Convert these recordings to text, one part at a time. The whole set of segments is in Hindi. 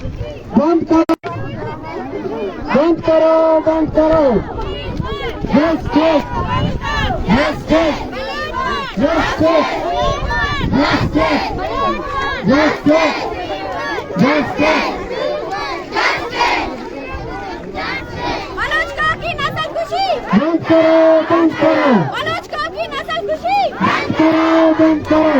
बंद करो, बंद करो, बंद करो। Yes yes yes yes yes yes yes yes yes yes yes. Manoj काकी नस्ल खुशी बंद करो, बंद करो। मनोज काकी नस्ल खुशी बंद करो, बंद करो।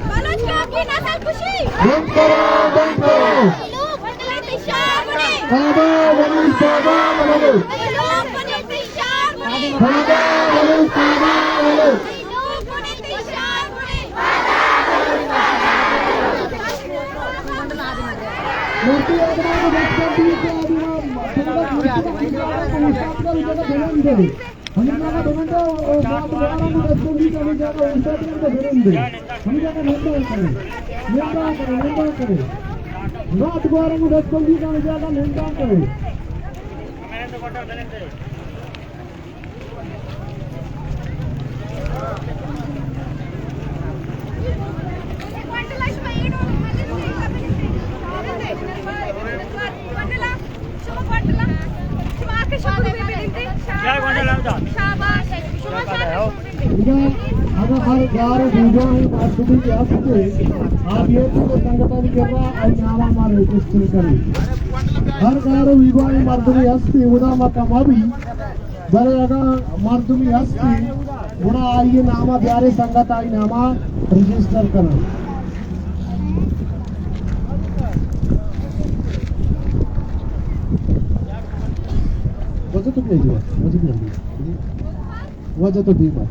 मनोज काकी नस्ल खुशी बंद करो, बंद करो। लोग बदले दिशार बने सादा बने, सादा बने। लोग बने दिशार बने सादा बने, सादा बने। लोग बने दिशार बने मूर्ति आदरा को देखकर भी के आदरा हम लोग डोमेंटो और बात बोलना को देखकर भी कभी जाकर इंस्टाग्राम पे भेजेंगे। हम जाकर नंबर करें रात को आराम देखकर भी कभी जाकर नंबर करें। अगर हर गार दूजा ही मार्केटिंग के आपसे आप ये तो संगठन के बाद नामा मारे क्वेश्चन करें हर गार विवाह मार्केटिंग हस्ती उदा मकामाबी बड़े अगर मार्केटिंग हस्ती उड़ा आइए नामा प्यारे संगत आई नामा रजिस्टर करें। वजह तो नहीं हुआ, वजह तो ठीक है,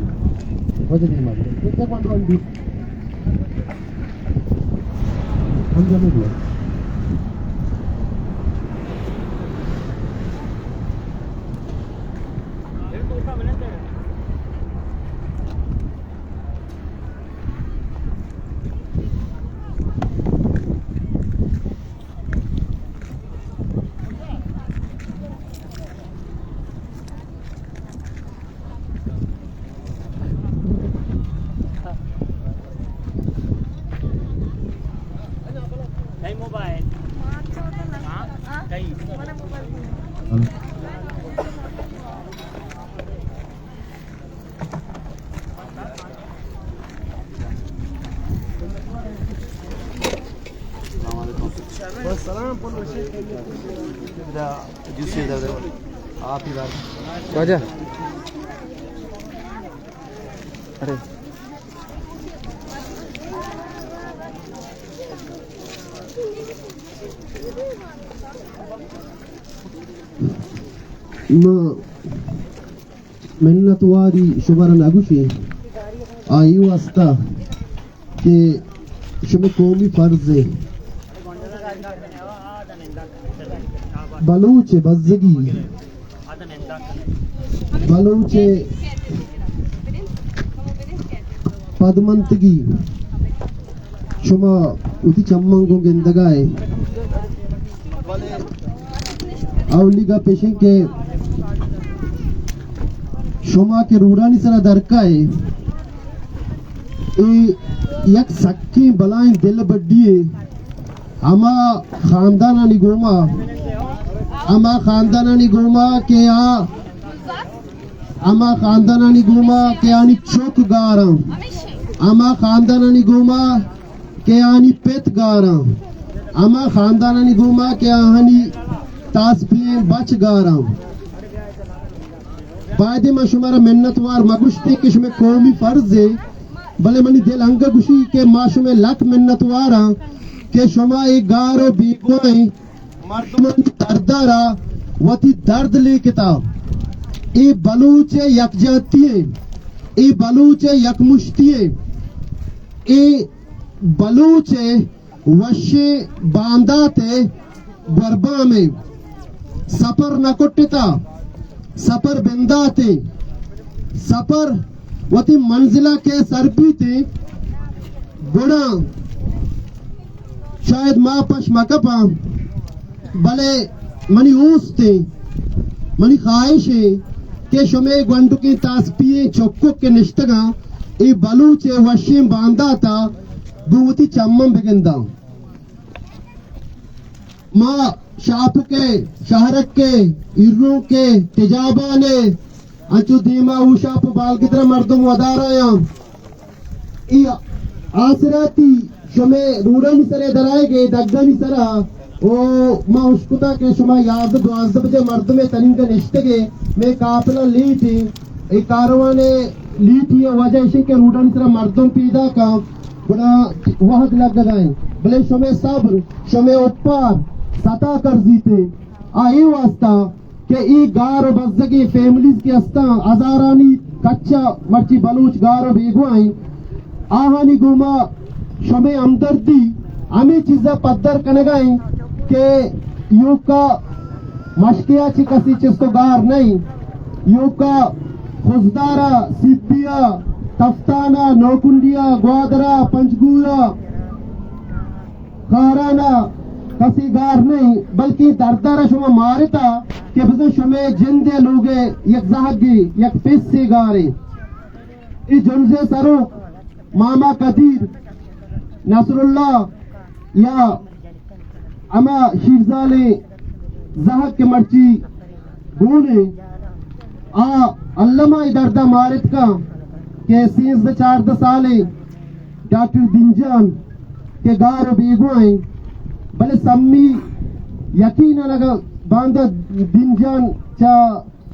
वजह नहीं मालूम कितना कंट्रोल दी हम जाने दिया। सलाम आप ही बात राजा अरे मिन्नतवादी शुभरन अगुशी आयु अस्ता के शुभ कौमी फर्ज बलूच बज़गी बलूच पदमंतगी शुमा उती चम्मंगो गेंदगाए अवलिगा पेशें के शुमा के रूरानी सरा दरकाए ए यक सक्की बलाएं दिल बड्डिए अमा खानदाना निगोमा अमा खानदाना निगोमा के अमा खानदाना निगोमा के आनी चौक गारा अमा खानदाना निगोमा के आनी पेत गारा अमा खानदाना निगोमा के आनी तासपिए बच गारा पायदे में शुमारा मिन्नतवार मगुश्ते के शुमे कौमी फर्ज है भले मनी दिल अंग गुशी के माशु में लक मिन्नतवारा के शुमा एक गारो बीगोए मर्दमन दर्दारा वती दर्द ले किताब ए बलूचे यकजातिये ए बलूचे यकमुश्तिये ए बलूचे वशे बांदाते बरबा में सफर न कुट्टिता सफर बिंदाते सफर वती मंजिला के सरपीते गुणा शायद माँ पश मकपा भले मनी ऊसते मनी ख्वाहिशे के शुमे ग्वंडु की तासपिये चौक्को के निश्तगा ए बलूचे वशीम बांदा था गुवती चम्मम बिगंदा माँ शाप के शहरक के इर्रू के तिजाबाने अंचु दीमा उशाप बाल कितना मर्दम वदारायाम ई आसराती शमे रूरन सरे दराएगे दग्गनी सरा ओ माँ उसकुता के शुमा याद 12 बजे मर्द में तनिंग के निश्तगे में काफिला ली थी एक कारवाने ली थी वजह से के रूरन सरा मर्दम पीदा का बड़ा वहद लग गए भले शमे सब्र शमे ऊपर सता कर जीते आई वास्ता के ई गार बजगी फैमिलीज के अस्ता हजारानी कच्चा मर्ची बलूच गार बेगवाई आहानी गुमा शमे हमदर्दी हमें चीज़ा पद्दर कनगाई के यू का मशकिया ची कसी चीज तो गार नहीं यू का खुजदारा सिपिया तफ्ताना नौकुंडिया ग्वादरा पंचगूरा खाराना कसी गार नहीं बल्कि दरदारा शुमा मारता के बस शुमे जिंदे लोगे यक जहगी यक पिस से गारे ई जुनसे सरो मामा कदीर नसरुल्लाह या अमा शीरजाले जहक के मर्ची गोने आ अल्लामा दर्दा मारित का के 4 साले डॉक्टर दिनजान के गार बेगुआई भले सम्मी यकीन लगा बांधा दिनजान चा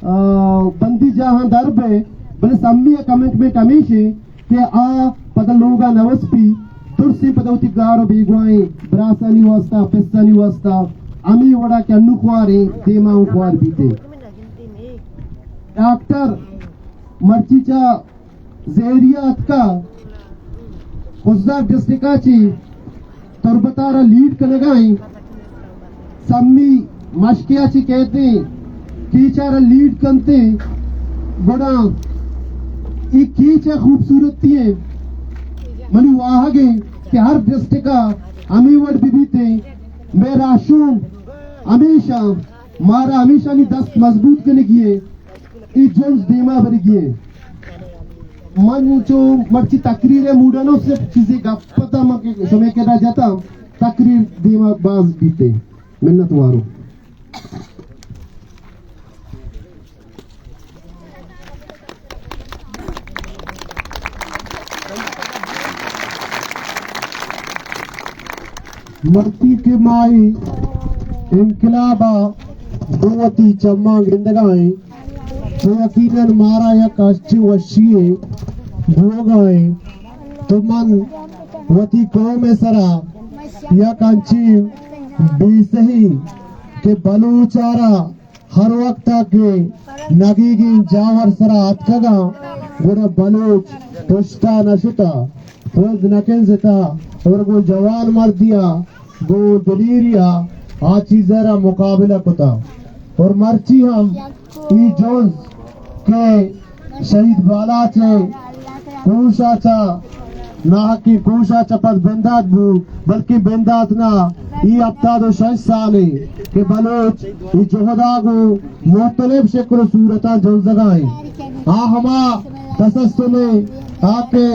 बंदी जहां दरब है भले सम्मी कमिटमेंट हमेशा के आ पद लोगा नवस्पी तुर्सी पदवती गारो बेगुआई ब्रासानी वास्ता पिस्तानी वास्ता अमी वड़ा के अन्नु खुआरे देमा खुआर बीते डॉक्टर मर्चीचा जेरियात का खुजदार डिस्ट्रिक्टाची तुरबतारा लीड कनगाई सम्मी मशकियाची कहते कीचारा लीड कंते बड़ा ई कीचा खूबसूरती है मनी वाहगे कि हर डिस्ट्रिक्ट का अमीवट बीते मेरा शून हमेशा मारा हमेशा नहीं दस्त मजबूत करने किए इज्जत देमा भर किए मन जो मर्ची तकरीर मूडनो से चीजें गप्पता मके समय के जाता तकरीर देमा बाज बीते मिन्नत वारो मर्ती के माई इनकलाबा दुवती चम्मा गिंदगाए तो यकीनन मारा या काश्ची वशिए भोगाए तो मन वती कौम सरा या कांची बेसही के बलूचारा हर वक्त के नगीगी जावर सरा अतकगा गुरा बलूच पुष्टा नशुता रोज नकेंजता और वो जवान मर दिया वो दलीरिया आची जरा मुकाबला पता और मर्ची हम ई जोज के शहीद बाला चे कोशा चा ना की कोशा चपत बेंदात बू बल्कि बेंदात ना ई अपता दो शह साले के बलोच ई जोहदा को मुख्तलिफ शक्ल सूरता जो जगाए आ हमा तसस्सुले आके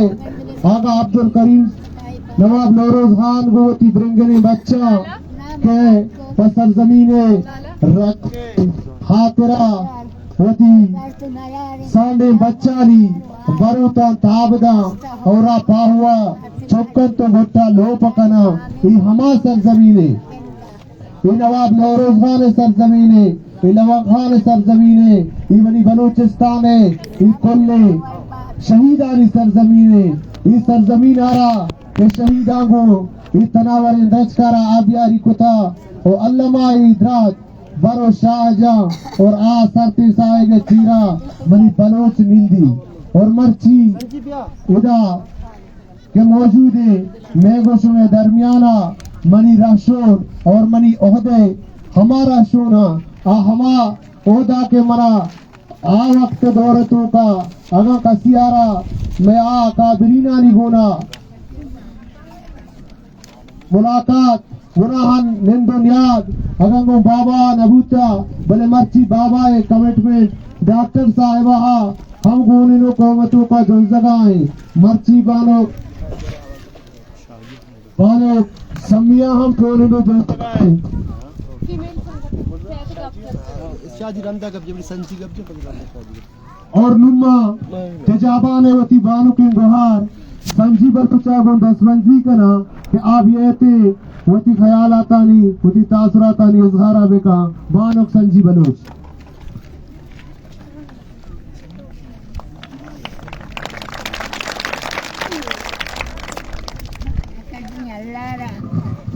आगा अब्दुल करीम नवाब नौरोज खान गोती ब्रिंगनी बच्चा के पसर जमीने रख खातरा होती सांडे बच्चा ली बरूता ताबदा और पाहुआ चौकन तो घुट्टा लो पकना ये हमा सर जमीने ये नवाब नौरोज खान सर जमीने ये नवाब खान सर जमीने ये बनी बलूचिस्तान है ये कुल्ले शहीदानी सर जमीने ये सर जमीन आ रहा ये शहीदा को ये तनावर दचकारा आबियारी कुता और अल्लामा इदराज बरो शाहजहां और आ सरती साए चीरा मनी बलोच मिंदी और मर्ची उदा के मौजूद है मेघोश में दरमियाना मनी राशोन और मनी ओहदे हमारा शोना आ हमा ओहदा के मरा आ वक्त दौरतों का अगा कसियारा मैं आ काबरीना निगोना मुलाकात गुनाहन निंदुनियाद अगंगो बाबा नबूता भले मर्ची बाबा ए कमिटमेंट डॉक्टर साहिबा हम गोनिनो कोमतों का जुलजगाए मर्ची बानो बानो समिया हम गोनिनो जुलजगाए शादी रंदा कब जब संसी कब जब रंदा शादी और नुम्मा तेजाबान वती बानु की गुहार संजीवर तुचा गुण दसवंजी कना कि आप ये थे वती ख्याल आता नहीं वती तासुराता नहीं इजहारा बेका बानुक संजी बलोच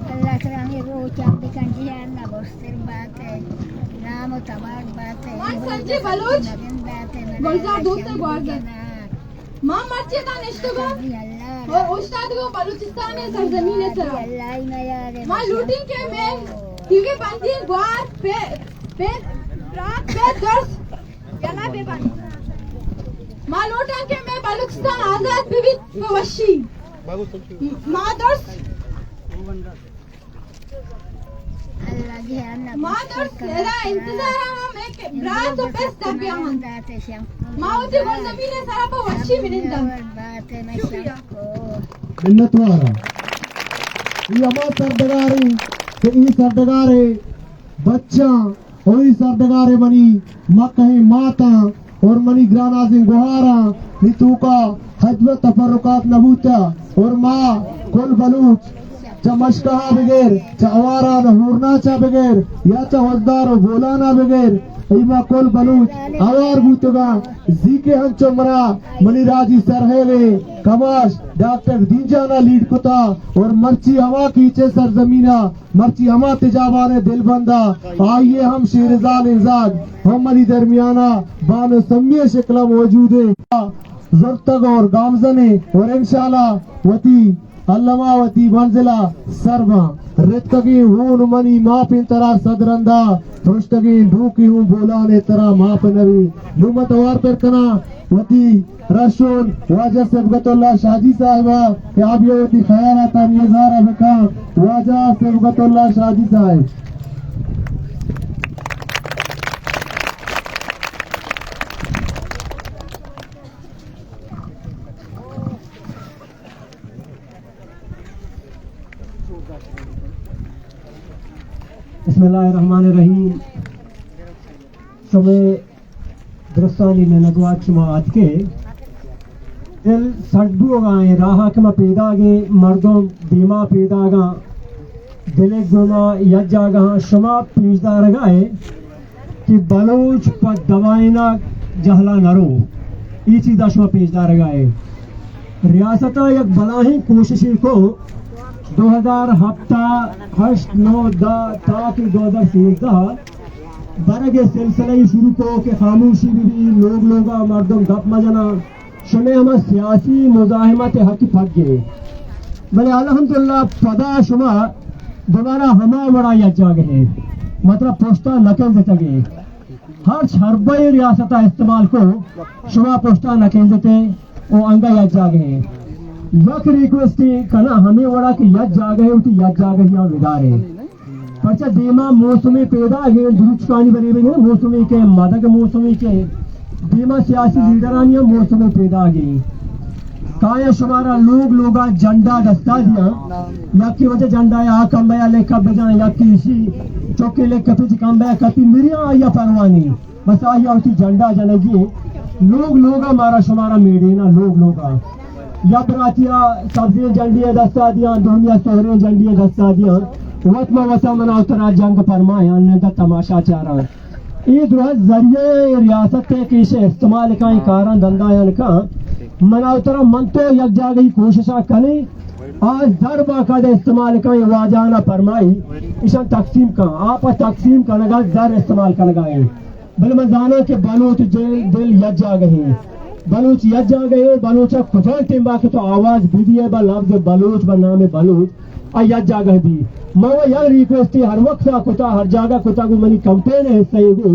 अल्लाह करांगे वो चांदी कंजी है ना बस्तर बात है नाम तबार बात है वन संजय बलोच गुलजार दोस्त गॉर्डन मां मर्चिदा निश्तगो और उस्ताद को बलूचिस्तान है सरजमीन है सर अल्लाह ही ना यार मां लूटिंग के में टीवी बंदी ग्वार पे रात पे दर्श जना पे बन मां लूटिंग के में बलूचिस्तान आजाद विविध वशी मां दर्श अल्लाह जी है ना मां दर्श तेरा इंतजार हम एक रात तो बेस्ट दबिया हम मां उसे वो जमीन है सारा पर वशी मिनिंदा बात है मैं सबको मिन्नत वाला ये अमा सरदगारी कि ई सरदगारे बच्चा और ई सरदगारे बनी मकहे माता और मनी ग्राना से गुहारा नितू का हजरत तफरुकात नबूता और माँ कुल बलूच चा मशकहा बगैर चा अवारा न हुरना चा बगैर या चा वजदार बोलाना बगैर इमा कुल बलूच आवार बूतगा जीके हंचो मरा मनी राजी सरहेले कमाश डॉक्टर दीजाना लीड कुता और मर्ची हवा कीचे सरजमीना मर्ची हवा तिजाबाने दिल बंदा आइए हम शेरजान इंजाद हम मनी दरमियाना बानो सम्य शिकला मौजूद है ज़ुर्तग और गामजने और इंशाल्लाह वती अल्लमावती मंजिला सरवा रितगी हून मनी मापिन तरा सदरंदा रुश्तगी ढूकी हूँ बोलाने तरा माप नवी नुमत वार पर कना वती रशूल वाजा सबगतुल्लाह शाजी साहिबा कि आप ये वती ख्याल आता निज़ारा बका वाजा सबगतुल्लाह शाजी साहिब बिस्मिल्लाहिर्रहमानिर्रहीम समय दुरुस्तानी ने लगवात शुमा आज के दिल सड़बू गाए राह के में पैदा गे मर्दों बीमा पैदा गा दिले गुमा यज्जा गा शुमा पीजदा रगाए कि बलोच पर दवाइना जहला नरो ये चीज़ शुमा पीजदा रगाए रियासत एक बलाही कोशिशी को 2000 हफ्ता 8-9 ताकि 2013 बरग सिलसिला शुरू को के खामोशी भी लोग मर्दम गप मजना शुमे हम सियासी मुजाहिमत हक फट गए भले अल्हम्दुलिल्लाह पदा शुमा दोबारा हमा बड़ा यज्जा गए मतलब पोस्टा नकल देते गए हर छरबे रियासत इस्तेमाल को शुमा पोस्टा नकल देते वो अंगा यज्जा गए यक रिक्वेस्ट कना हमें वड़ा कि यज जागे उठी यज जागे यहाँ विदारे परचा बीमा मौसमी पैदा है दुरुचकानी बने हुए हैं मौसमी के मदक मौसमी के बीमा सियासी लीडरानियां मौसमी पैदा गई काया शुमारा लोगा झंडा दस्ता दिया या की वजह झंडा या कम बया लेकर बजा या की इसी चौके लेकर फिर कम बया कति मिरिया या परवानी बस आया उठी झंडा जनेगी लोगा मारा शुमारा मेडीना लोगा या बरातिया सब्जियां झंडियां दस्ता दिया दुनिया सोहरे झंडियां दस्ता दिया वतमा वसा मना उतरा जंग फरमाया ने का तमाशा चारा ये दुराज जरिए रियासत के इसे इस्तेमाल का कारा धंधा का मना उतरा मन तो यक जा गई कोशिश करे आज दर बाकायदा इस्तेमाल का वाजाना फरमाई इसे तकसीम का आप तकसीम करने दर इस्तेमाल कर लगाए बल मजाना के बलोच दिल यक जा गए बलूच यज्जा गए बलूचा खुदा टिम्बा के तो आवाज भी है बा लफ्ज बलूच बा नाम बलूच आ यज्जा गए भी मैं यार रिक्वेस्ट हर वक्त कुता हर जगह कुता को मनी कंपेन है सही हो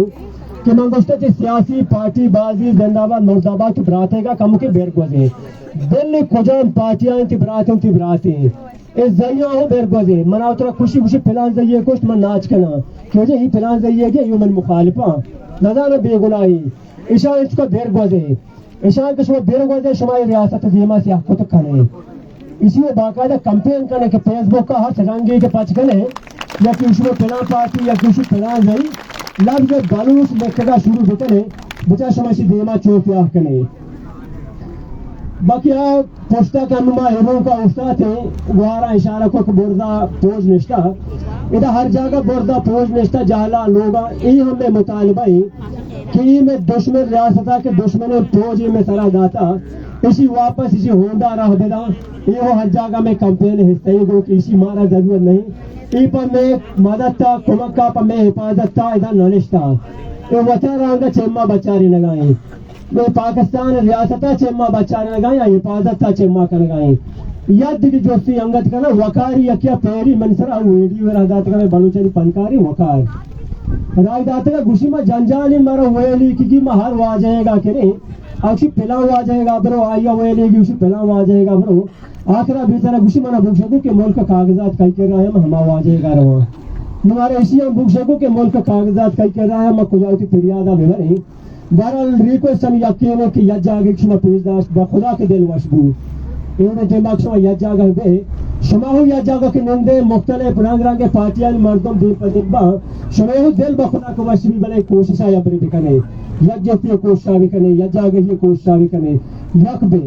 कि मैं दोस्तों की सियासी पार्टी बाजी जिंदाबाद मुर्दाबाद की बरातेगा कम के बेर गोजे दिल्ली खुजान पार्टियां की बरातें इस जरिया हो बेर गोजे मना उतरा खुशी फिलान जाइए कुछ मन नाच करना क्यों जी फिलान जाइए कि यूं मन मुखालिफा नजाना बेगुनाही ईशा इसको बेर गोजे ईशान के शुमा बेर गोजे शुमाई रियासत दीमा से आपको तो करे इसी में बाकायदा कंपेन करने के फेसबुक का हर सजांगी के पाच करे या कि उसमें पिला पार्टी या किसी पिला गई लफ्ज बलूच मेकदा शुरू बिकने बचा शमाशी देमा चोफिया कने बकिया पोस्टा कनुमा एवं का उस्ता थे गुआरा इशारा को बोर्दा पोज निष्ठा इधर हर जगह बोर्दा पोज निष्ठा जाला लोगा ये हमें मुतालबा है कि में दुश्मन रियासता के दुश्मन पोज में सरा दाता इसी वापस इसी होंदा रह देदा ये वो हर जगह में कैंपेन हिस्सा गो कि इसी मारा जरूरत नहीं ई पर में मदद था कुमक्का पर में हिफाजत था इधर ननिश्ता ये वचा रंगा चेम्मा बचारी लगाए मैं पाकिस्तान रियासता चेम्मा बचाने लगाए या हिफाजत था चेम्मा कर लगाए यद की जोशी अंगत करना वकारी यकिया पेरी मनसरा वेडी वर आजाद करे बलूचनी पंकारी वकार राजदात का गुशी में जंजाली मरो वेली की महर आ जाएगा कि नहीं आखिर पिलाव आ जाएगा ब्रो आया वेली की उसी पिलाव आ जाएगा ब्रो आखिरा बेचारा गुशी मना बुक के मुल्क कागजात कई कर रहा है हम आ जाएगा रहो हमारे इसी बुक शकू के मुल्क कागजात कई कर रहा है मैं खुदावती फिरियादा भी नहीं बहरहाल रिक्वेस्ट हम यकीन है कि यज्जागे क्षमा पेशदाश बखुदा के दिल वशबू इन्होंने दिमाग क्षमा यज्जागा बे शमाहु यज्जागा के नंदे मुख्तलिफ रंग रंग के पार्टियां मर्दम दिल पदिब्बा शमाहु दिल बखुदा को वशबी बने कोशिशा यबरी भी कने यज्जती कोशिशा भी कने यज्जागे ही कोशिशा भी कने यक बे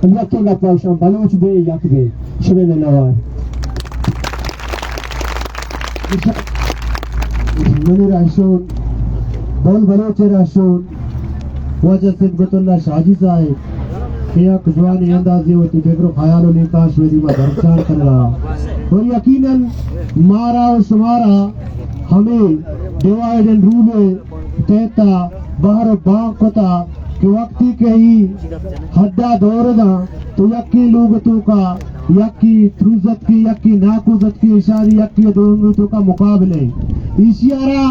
हम यकीन का पाशा बलूच बे यक बे शमे नवार मनी राशोन बोल बलोचे राशोन वजह सिद्बतुल्लाह शाजी साहब एक जवानी अंदाजी होती बेगरो ख्यालों ने काश वेदी में दर्शान कर रहा और यकीनन मारा और शुमारा हमें डिवाइड एंड रूल में कहता बाहर बाग कोता कि वक्ती के ही हद्दा दौरदा तो यकी लुगतों का यकी त्रुजत की यकी नाकुजत की इशारी यकी दोनों का मुकाबले इशियारा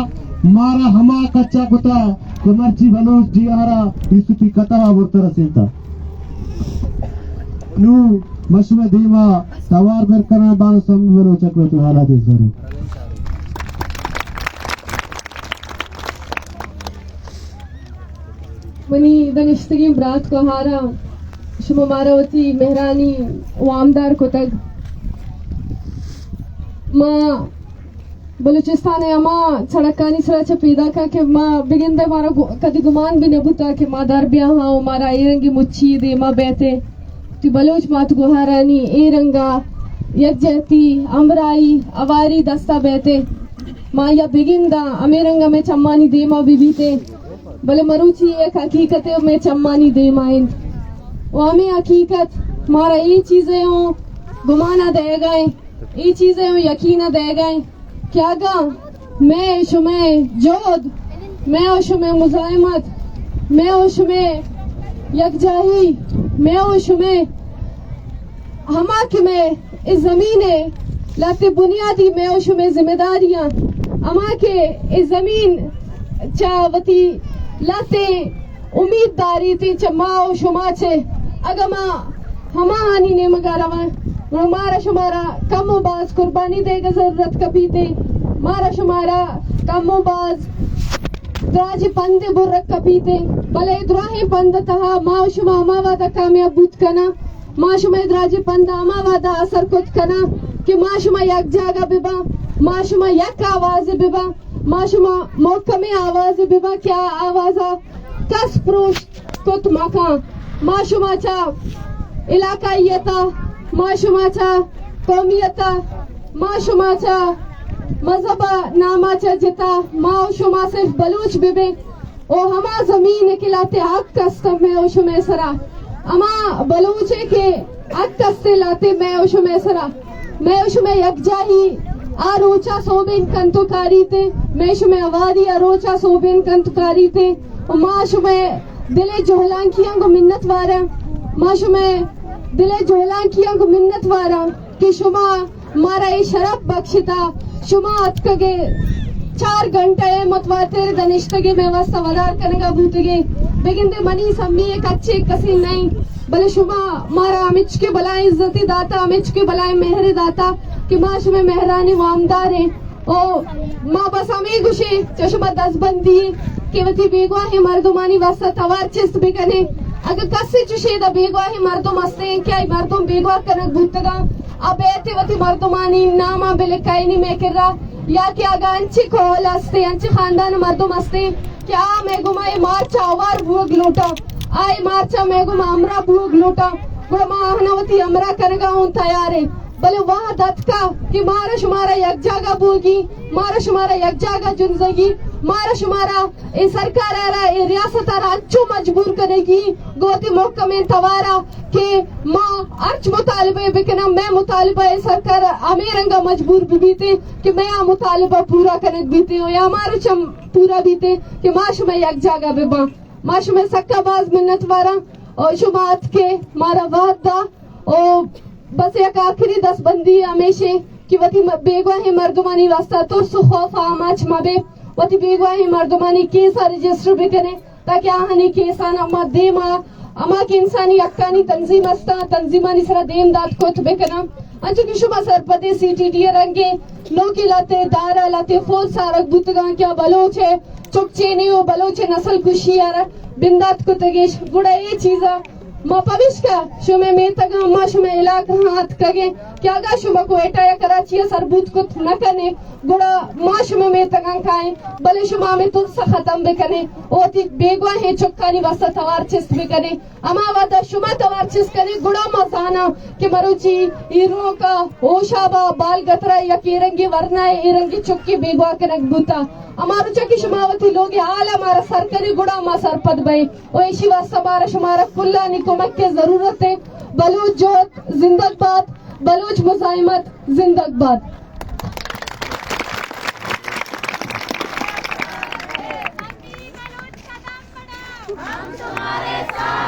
मारा हमा कच्चा कुता कमरची बलोच जियारा इसुती कता वर्तर सेता नु मशमे दीमा तवार बर करना बान समवरो चक्र तो हालात जरूर मनी दनिश्तगी ब्रात को हारा शुभ मारावती मेहरानी वामदार को तक माँ बलूचिस्तान अमा सड़कानी सड़च पैदा का के माँ बिगिंदे मारा कदी गुमान भी नबुता के माँ दार ब्याह हाँ मारा ए रंगी मुच्छी दे माँ बैठे ती बलूच मात गुहारानी ए रंगा यज्जती अमराई अवारी दस्ता बैठे माँ या बिगिंदा अमेरंगा में चम्मानी दे माँ बीबीते भले मरुची एक हकीकत है में चम्मानी दे माइन वो हमें हकीकत मारा ये चीजें हो गुमाना दे गए ये चीजें हो यकीना दे गए क्या गा मैं शुमे जोद मैं शुमे मुजाहिमत मैं शुमे यकजाही मैं शुमे हमा के में इस जमीने लाते बुनियादी मैं शुमे जिम्मेदारियां हमा के इस जमीन चावती लाते उम्मीददारी थी चमाओ शुमा छे अगमा हमा हानि ने मगारवा हमारा शुमारा कमो बाज कुर्बानी देगा जरूरत कभी दे मारा शुमारा कमो बाज द्राजी पंदे बुर्रक कभी दे भले द्राही पंद तहा माँ शुमा अमावादा कामयाब बुत कना माँ शुमा द्राजी पंद अमावादा असर कुत कना कि माँ शुमा यक जागा बिबा माँ शुमा यक आवाज बिबा माँ शुमा मोकमे आवाज बिबा क्या आवाजा कस प्रोश कुत मका माँ शुमा चा इलाकायता माशुमाचा कौमियता माशुमाचा मजहबा नामाचा जिता माशुमा सिर्फ बलूच बिबे ओ हमा जमीन खिलाते हक कस्तम में ओशुमे सरा अमा बलूचे के हक कस्ते लाते मैं ओशुमे सरा मैं ओशुमे यकजाही आरोचा सोबिन कंतुकारी थे मैं शुमे अवादी आरोचा सोबिन कंतुकारी थे माशुमे दिले जोहलांकियां को मिन्नत वारा माशुमे दिले जोहलांकियां को मिन्नत वारा कि शुमा मारा ये शरफ बख्शिता शुमा अतकगे 4 घंटे मतवातिर दनिश्तगे में वस्ता वदार करेगा भूतगे बेगिंदे मनी सम्मी एक अच्छे कसी नहीं भले शुमा मारा अमिच के बलाए इज्जती दाता अमिच के बलाए मेहरे दाता कि माँ शुमे मेहरानी वामदार है ओ माँ बस हमें गुशे चशमा 10 बंदी कि वती बेगवा है मर्दुमानी वस्ता तवार चिस्त भी कने अगर कस्से चुशे दा बेगवा है मर्दुम हस्ते क्या मर्दुम बेगवा कनक भूतगा अब ऐते वती मर्दुमानी नामा बिले कायनी में कर रहा या की आगांची खोल असते यांची खानदान मर्दम असते क्या मेगुमा ये मार्चा आवार भूग लूटा आई मार्चा मेगुमा अमरा भूग लूटा गुड़मा आहनावती अमरा करगा हूँ तैयार है भले वहाँ दत्का कि मारा शुमारा एक जगह बोगी मारा शुमारा एक जगह जुनजगी मारा शुमारा ये सरकार आ रहा ये रियासत आ रहा अच्छो मजबूर करेगी गोती मौका में तवारा के माँ अर्च मुतालिबे बिकना मैं मुतालिबा ये सरकार अमेरंगा मजबूर बीते कि मैं आ मुतालिबा पूरा करने बीते हो या हमारा चम पूरा बीते कि माश में एक जगह बेबा माश में सक्का बाज मिन्नत वारा और शुमात के मारा वादा और बस एक आखिरी 10 बंदी हमेशा कि वती बेगवा है मर्दमानी वास्ता तो सुखौफ आमाच मबे वती बेगवा है मर्दमानी केस रजिस्टर भी करें ताकि आहनी केस आना मा देमा अमा के इंसानी अक्कानी तंजीम अस्ता तंजीमानी सरा देम दाद को तबे कना अंचु की शुमा सरपदे सीटीडी रंगे लोकी लाते दारा लाते फोल सारक बुतगा क्या बलोच है चुकचे नहीं हो बलोच नस्ल खुशी यार बिंदात को तगेश गुड़ा ये चीज़ा माँ पविष्का शुमे में तगा माँ शुमे इलाका हाथ कगे क्या गा शुमा को एटा या कराची या सरबूत को न करने गुड़ा माँ शुमे में तगा खाए भले शुमा में तुल सा खत्म भी करने ओती बेगवा है चुक्कानी वास्ता तवार चिस्त भी करने अमा वादा शुमा तवार चिस्त करने गुड़ा मसाना के मरुची इरो का ओशाबा बाल गतरा या केरंगी वरना इरंगी चुक्की बेगवा के नकबूता हमारो चकी शुमावती लोग हाल हमारा सरकारी गुड़ा मा सरपद भाई ओ इसी वास्ता हमारा शुमारा कुल्ला निकुमक के जरूरत है बलूच जोत जिंदाबाद बलूच मुजाहिमत जिंदाबाद हम तुम्हारे साथ